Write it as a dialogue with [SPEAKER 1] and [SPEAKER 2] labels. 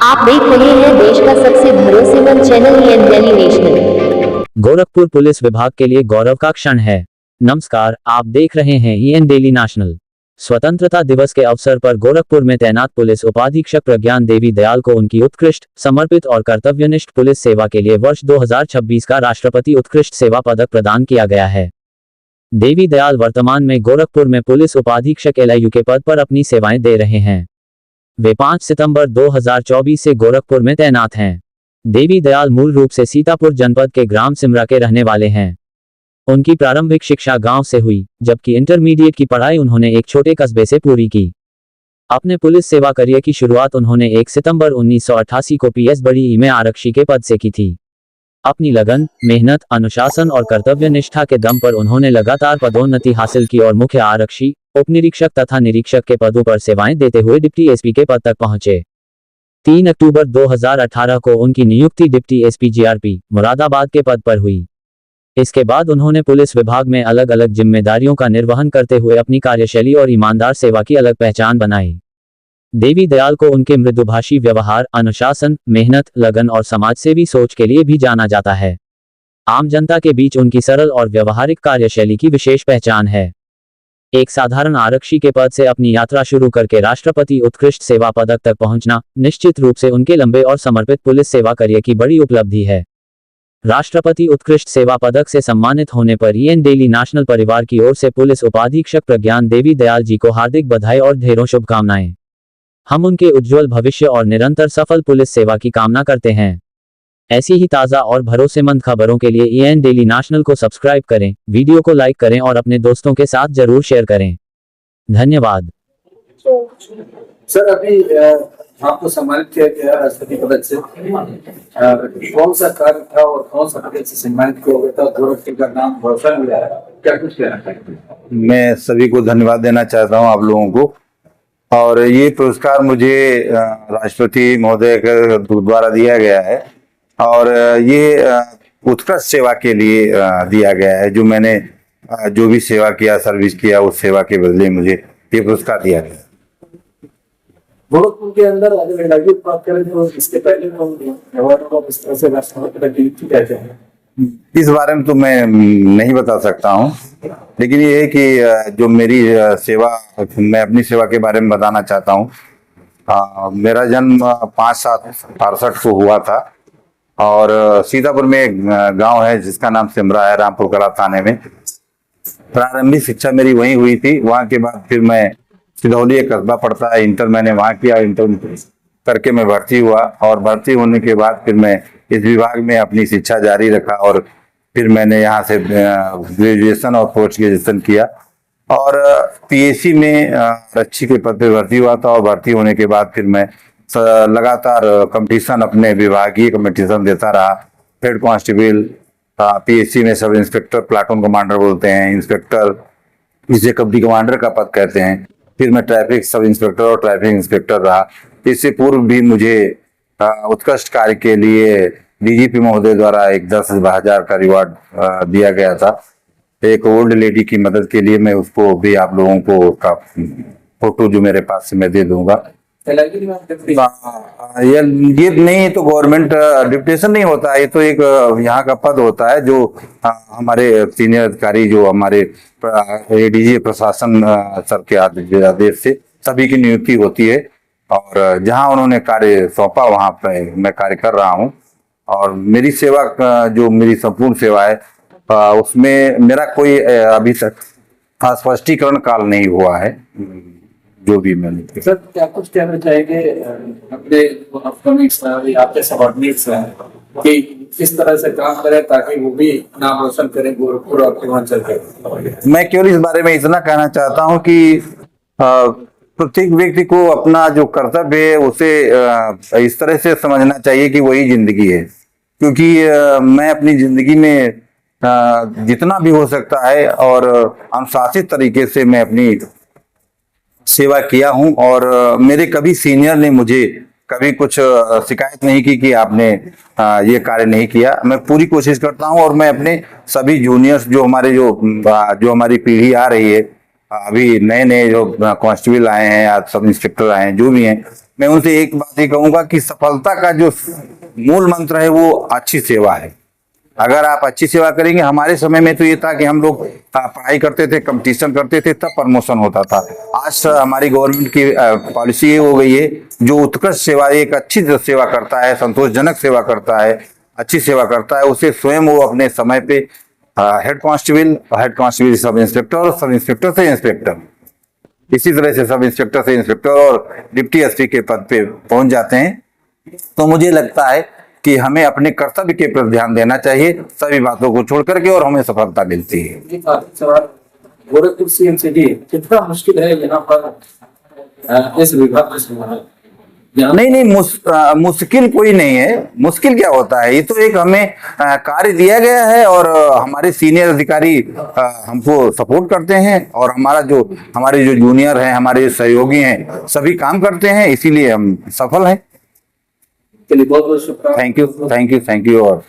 [SPEAKER 1] आप देख रहे हैं देश का सबसे भरोसेमंद channel EN Delhi national.
[SPEAKER 2] Gorakhpur police विभाग के लिए गौरव का क्षण है। नमस्कार, आप देख रहे हैं ईएन डेली नेशनल। स्वतंत्रता दिवस के अवसर पर गोरखपुर में तैनात पुलिस उपाधीक्षक प्रज्ञान देवी दयाल को उनकी उत्कृष्ट, समर्पित और कर्तव्यनिष्ठ पुलिस सेवा के लिए वर्ष 2026 का राष्ट्रपति उत्कृष्ट सेवा पदक प्रदान किया गया है। देवी दयाल वर्तमान में गोरखपुर में पुलिस उपाधीक्षक एलआईयू के पद पर अपनी सेवाएं दे रहे हैं। वे 5 सितंबर 2024 से गोरखपुर में तैनात हैं। देवी दयाल मूल रूप से सीतापुर जनपद के ग्राम सिमरा के रहने वाले हैं। उनकी प्रारंभिक शिक्षा गांव से हुई, जबकि इंटरमीडिएट की पढ़ाई उन्होंने एक छोटे कस्बे से पूरी की। अपने पुलिस सेवा करियर की शुरुआत उन्होंने 1 सितंबर 1988 को पीएस बड़ी ई में आरक्षी के पद से की थी। अपनी लगन, मेहनत, अनुशासन और कर्तव्य निष्ठा के दम पर उन्होंने लगातार पदोन्नति हासिल की और मुख्य आरक्षी, उपनिरीक्षक तथा निरीक्षक के पदों पर सेवाएं देते हुए डिप्टी एसपी के पद तक पहुंचे। 3 अक्टूबर 2018 को उनकी नियुक्ति डिप्टी एसपी जीआरपी मुरादाबाद के पद पर हुई। इसके बाद उन्होंने पुलिस विभाग में अलग अलग जिम्मेदारियों का निर्वहन करते हुए अपनी कार्यशैली और ईमानदार सेवा की अलग पहचान बनाई। देवी दयाल को उनके मृदुभाषी व्यवहार, अनुशासन, मेहनत, लगन और समाजसेवी सोच के लिए भी जाना जाता है। आम जनता के बीच उनकी सरल और व्यवहारिक कार्यशैली की विशेष पहचान है। एक साधारण आरक्षी के पद से अपनी यात्रा शुरू करके राष्ट्रपति उत्कृष्ट सेवा पदक तक पहुंचना निश्चित रूप से उनके लंबे और समर्पित पुलिस सेवा करियर की बड़ी उपलब्धि है। राष्ट्रपति उत्कृष्ट सेवा पदक से सम्मानित होने पर ईएन डेली नेशनल परिवार की ओर से पुलिस उपाधीक्षक प्रज्ञान देवी दयाल जी को हार्दिक बधाई और ढेरों शुभकामनाएं। हम उनके उज्जवल भविष्य और निरंतर सफल पुलिस सेवा की कामना करते हैं। ऐसी ही ताज़ा और भरोसेमंद खबरों के लिए ईएन डेली नेशनल को सब्सक्राइब करें, वीडियो को लाइक करें और अपने दोस्तों के साथ जरूर शेयर करें। धन्यवाद।
[SPEAKER 3] सर, अभी आपको सम्मानित किया गया राष्ट्रपति पदक से, कौन सा कार्य था और कौन सा पदक से सम्मानित किया गया था? गोरखपुर का नाम रोशन हुआ है, क्या कुछ कहना चाहिए?
[SPEAKER 4] मैं सभी को धन्यवाद देना चाहता हूं, आप लोगों को। और ये पुरस्कार मुझे राष्ट्रपति महोदय के द्वारा दिया गया है और ये उत्कृष्ट सेवा के लिए दिया गया है। जो मैंने जो भी सेवा किया, सर्विस किया, उस सेवा के बदले मुझे ये पुरस्कार दिया गया।
[SPEAKER 3] गोरखपुर के अंदर अगर बात करें तो इसके पहले इस तरह से राष्ट्रपति कहते हैं,
[SPEAKER 4] इस बारे में तो मैं नहीं बता सकता हूं, लेकिन ये है कि जो मेरी सेवा, मैं अपनी सेवा के बारे में बताना चाहता हूं। मेरा जन्म 5/7/68 को हुआ था और सीतापुर में एक गांव है जिसका नाम सिमरा है, रामपुर कला थाने में। प्रारंभिक शिक्षा मेरी वहीं हुई थी। वहां के बाद फिर मैं सिधौली एक कस्बा पड़ता है, इंटर मैंने वहां किया। इंटर करके मैं भर्ती हुआ और भर्ती होने के बाद फिर मैं इस विभाग में अपनी शिक्षा जारी रखा और फिर मैंने यहाँ से ग्रेजुएशन और पोस्ट ग्रेजुएशन किया और पीएससी में आरक्षी के पद पे भर्ती हुआ था। और भर्ती होने के बाद फिर मैं लगातार कंपटीशन, अपने विभागीय कंपटीशन देता रहा। हेड कांस्टेबल, पीएससी में सब इंस्पेक्टर, प्लाटून कमांडर बोलते हैं, इंस्पेक्टर, इसे कंपनी कमांडर का पद कहते हैं। फिर मैं ट्रैफिक सब इंस्पेक्टर और ट्रैफिक इंस्पेक्टर रहा। इससे पूर्व भी मुझे उत्कृष्ट कार्य के लिए डीजीपी महोदय द्वारा एक 10,000 का रिवॉर्ड दिया गया था। एक ओल्ड लेडी की मदद के लिए मैं उसको भी आप लोगों को उसका फोटो जो मेरे पास से मैं दे दूंगा। ये नहीं तो गवर्नमेंट डिप्यूटेशन नहीं होता है, ये तो एक यहाँ का पद होता है जो हमारे सीनियर अधिकारी, जो हमारे एडीजी प्रशासन सर के आदेश से सभी की नियुक्ति होती है और जहाँ उन्होंने कार्य सौंपा वहाँ पे मैं कार्य कर रहा हूँ। और मेरी सेवा, जो मेरी संपूर्ण सेवा है, उसमें मेरा कोई अभी तक स्पष्टीकरण काल नहीं हुआ है। जो भी मैंने
[SPEAKER 3] सर, क्या कुछ कहना चाहेंगे अपने आपके सबऑर्डिनेट्स हैं कि किस तरह से काम करें ताकि वो भी नाम रोशन करें गोरखपुर और पूर्वांचल के?
[SPEAKER 4] मैं केवल इस बारे में इतना कहना चाहता हूं कि प्रत्येक व्यक्ति को अपना जो कर्तव्य है उसे इस तरह से समझना चाहिए कि वही जिंदगी है। क्योंकि मैं अपनी जिंदगी में जितना भी हो सकता है और अनुशासित तरीके से मैं अपनी सेवा किया हूं और मेरे कभी सीनियर ने मुझे कभी कुछ शिकायत नहीं की कि आपने ये कार्य नहीं किया। मैं पूरी कोशिश करता हूं और मैं अपने सभी जूनियर्स, जो हमारी पीढ़ी आ रही है, अभी नए नए जो कांस्टेबल आए हैं या सब इंस्पेक्टर आए हैं, जो भी हैं, मैं उनसे एक बात ही कहूंगा कि सफलता का जो मूल मंत्र है वो अच्छी सेवा है। अगर आप अच्छी सेवा करेंगे, हमारे समय में तो ये था कि हम लोग पढ़ाई करते थे, कंपटीशन करते थे, तब प्रमोशन होता था। आज हमारी गवर्नमेंट की पॉलिसी ये हो गई है, जो उत्कृष्ट सेवा, एक अच्छी जो सेवा करता है, संतोषजनक सेवा करता है, अच्छी सेवा करता है, उसे स्वयं वो अपने समय पे हेड कांस्टेबल सब इंस्पेक्टर और सब इंस्पेक्टर से इंस्पेक्टर, इसी तरह से सब इंस्पेक्टर से इंस्पेक्टर और डिप्टी एसपी के पद पे पहुंच जाते हैं। तो मुझे लगता है कि हमें अपने कर्तव्य के प्रति ध्यान देना चाहिए, सभी बातों को छोड़ करके, और हमें सफलता मिलती है।
[SPEAKER 3] गोरखपुर सीएमसीडी कितना मुश्किल है यहाँ पर इस विभाग में संभालना?
[SPEAKER 4] नहीं, मुश्किल कोई नहीं है। मुश्किल क्या होता है, ये तो एक हमें कार्य दिया गया है और हमारे सीनियर अधिकारी हमको सपोर्ट करते हैं, और हमारे जो जूनियर हैं, हमारे जो सहयोगी हैं, सभी काम करते हैं, इसीलिए हम सफल हैं।
[SPEAKER 3] के लिए बहुत बहुत शुभकामनाएं।
[SPEAKER 4] थैंक यू और